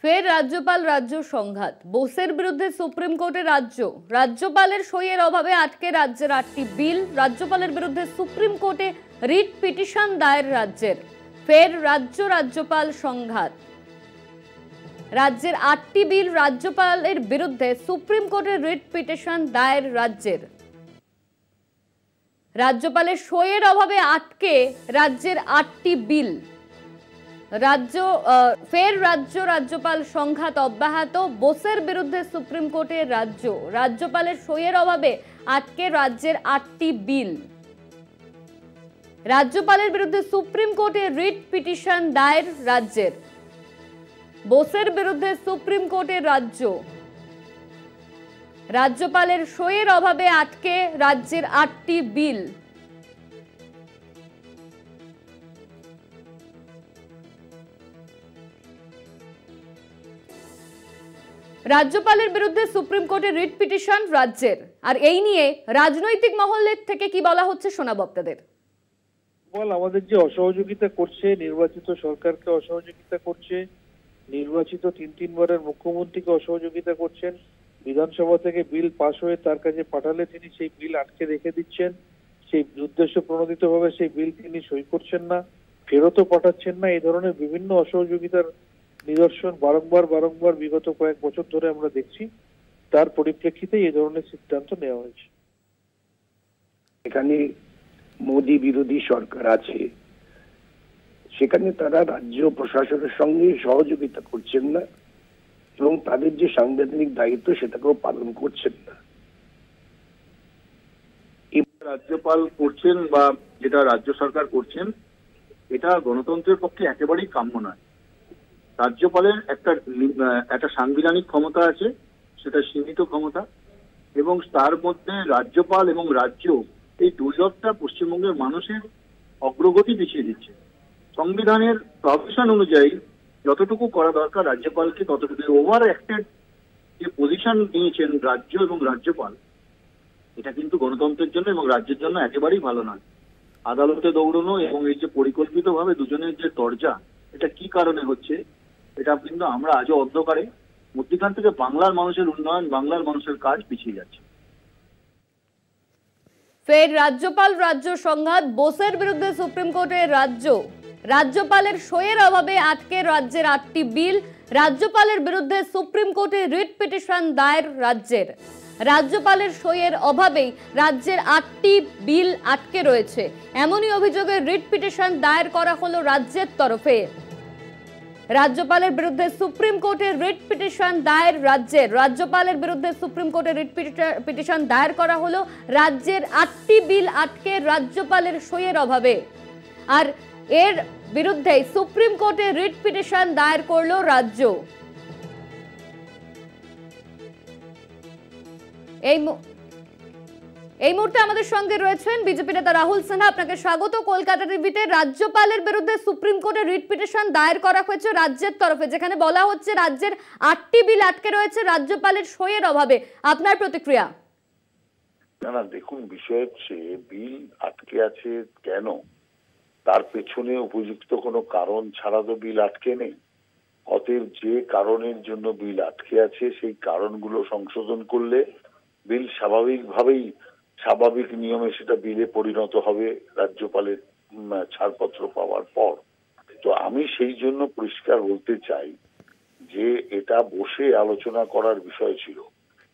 ফের রাজ্যপাল রাজ্য সংঘাত। বোসের বিরুদ্ধে সুপ্রিম কোর্টে রাজ্যপালের সইয়ের অভাবে আটকে রাজ্যের 8টি বিল। রাজ্যপালের বিরুদ্ধে সুপ্রিম কোর্টে রিট পিটিশন দায়ের রাজ্যের। ফের রাজ্যপাল সংঘাত। রাজ্যের 8টি বিল রাজ্যপালের বিরুদ্ধে সুপ্রিম কোর্টে রিট পিটিশন দায়ের রাজ্যের। রাজ্যপালের সইয়ের অভাবে আটকে রাজ্যের 8টি বিল। ফের রাজ্যপাল সংঘাত অব্যাহত। বোসের বিরুদ্ধে সুপ্রিম কোর্টে রাজ্যপালের সইয়ের অভাবে আটকে রাজ্যের 8টি বিল। রাজ্যপালের বিরুদ্ধে সুপ্রিম কোর্টে রিট পিটিশন দায়ের রাজ্যের। বোসের বিরুদ্ধে সুপ্রিম কোর্টে রাজ্যপালের সইয়ের অভাবে আটকে রাজ্যের 8টি বিল। রাজ্যপালের বিরুদ্ধে সুপ্রিম কোর্টে রিট পিটিশন রাজ্যের। আর এই নিয়ে রাজনৈতিক মহলের থেকে কি বলা হচ্ছে শোনাবো আপনাদের। আমাদের যে অসহযোগিতা করছে, নির্বাচিত সরকারকে অসহযোগিতা করছে, নির্বাচিত তিনবারের মুখ্যমন্ত্রীকে অসহযোগিতা করছেন। বিধানসভা থেকে বিল পাশ হয়ে তার কাছে পাঠালে তিনি সেই বিল আটকে রেখে দিচ্ছেন। সেই উদ্দেশ্য প্রণোদিত ভাবে সেই বিল তিনি সই করছেন না, ফেরতও পাঠাচ্ছেন না। এই ধরনের বিভিন্ন অসহযোগিতার নিদর্শন বারংবার বিগত কয়েক বছর ধরে আমরা দেখছি। তার পরিপ্রেক্ষিতে এই ধরনের সিদ্ধান্ত নেওয়া হয়েছে। এখানে মোদী বিরোধী সরকার আছে, সেখানে তারা রাজ্য প্রশাসনের সঙ্গে সহযোগিতা করছেন না এবং তাদের যে সাংবিধানিক দায়িত্ব সেটাকেও পালন করছেন না। রাজ্যপাল করছেন বা যেটা রাজ্য সরকার করছেন, এটা গণতন্ত্রের পক্ষে একেবারেই কাম্য নয়। রাজ্যপালের একটা সাংবিধানিক ক্ষমতা আছে, সেটা সীমিত ক্ষমতা, এবং তার মধ্যে রাজ্যপাল এবং রাজ্য এই দুর্লভটা পশ্চিমবঙ্গের মানুষের অগ্রগতি পিছিয়ে দিচ্ছে। সংবিধানের প্রভিশন অনুযায়ী যতটুকু করা দরকার রাজ্যপালকে ততটুকু। ওভার অ্যাক্টেড যে পজিশন নিয়েছেন রাজ্য এবং রাজ্যপাল, এটা কিন্তু গণতন্ত্রের জন্য এবং রাজ্যের জন্য একেবারেই ভালো নয়। আদালতে দৌড়ানো এবং এই যে পরিকল্পিতভাবে দুজনের যে তরজা, এটা কি কারণে হচ্ছে, এটা কিন্তু আমরা আজও অন্ধকারে। মধ্যখান থেকে বাংলার মানুষের উন্নয়ন, বাংলার মানুষের কাজ পিছিয়ে যাচ্ছে। ফের রাজ্যপাল সংঘাত। বোসের বিরুদ্ধে সুপ্রিম কোর্টে রাজ্যপালের সইয়ের অভাবে আটকে রাজ্যের 8টি বিল। রাজ্যপালের বিরুদ্ধে সুপ্রিম কোর্টে রিট পিটিশন দায়ের রাজ্যের। রাজ্যপালের সইয়ের অভাবেই রাজ্যের 8টি বিল আটকে রয়েছে, এমনই অভিযোগে রিট পিটিশন দায়ের করা হলো রাজ্যের তরফে। রাজ্যপালের বিরুদ্ধে সুপ্রিম কোর্টে রিট পিটিশন দায়ের রাজ্যের। রাজ্যপালের বিরুদ্ধে সুপ্রিম কোর্টে রিট পিটিশন দায়ের করা হলো রাজ্যের 8টি বিল আটকে রাজ্যপালের সইয়ের অভাবে। আর এর বিরুদ্ধে সুপ্রিম কোর্টে রিট পিটিশন দায়ের করলো রাজ্য। এই মুহূর্তে আমাদের সঙ্গে রয়েছেন বিজেপি নেতা রাহুল সিনহা। আপনাকে স্বাগত কলকাতা টিভিতে। রাজ্যপালের বিরুদ্ধে সুপ্রিম কোর্টে রিট পিটিশন দায়ের করা হয়েছে রাজ্যের তরফে, যেখানে বলা হচ্ছে রাজ্যের 8টি বিল আটকে রয়েছে রাজ্যপালের সইয়ের অভাবে। আপনার প্রতিক্রিয়া? না, দেখুন, বিষয় হচ্ছে বিল আটকে আছে কেন, তার পেছনে উপযুক্ত কোনো কারণ ছাড়া তো বিল আটকে নেই। অতএব যে কারণের জন্য বিল আটকে আছে সেই কারণগুলো সংশোধন করলে বিল স্বাভাবিক নিয়মে সেটা বিলে পরিণত হবে রাজ্যপালের ছাড়পত্র পাওয়ার পর। তো আমি সেই জন্য পরিষ্কার বলতে চাই যে এটা বসে আলোচনা করার বিষয় ছিল।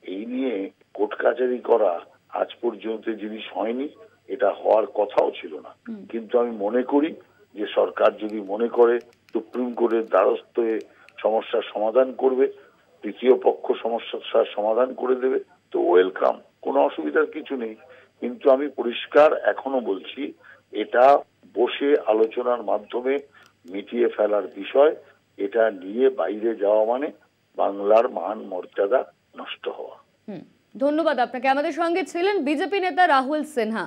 এই নিয়ে কোর্ট কাচারি করা আজ পর্যন্ত জিনিস হয়নি, এটা হওয়ার কথাও ছিল না। কিন্তু আমি মনে করি যে সরকার যদি মনে করে সুপ্রিম কোর্টের দ্বারস্থ হয়ে সমস্যার সমাধান করবে, তৃতীয় পক্ষ সমস্যার সমাধান করে দেবে, তো ওয়েলকাম, কোনো অসুবিধার কিছু নেই। কিন্তু আমি পরিষ্কার এখনো বলছি, এটা বসে আলোচনার মাধ্যমে মিটিয়ে ফেলার বিষয়। এটা নিয়ে বাইরে যাওয়া মানে বাংলার মান মর্যাদা নষ্ট হওয়া। ধন্যবাদ আপনাকে। আমাদের সঙ্গে ছিলেন বিজেপি নেতা রাহুল সিনহা।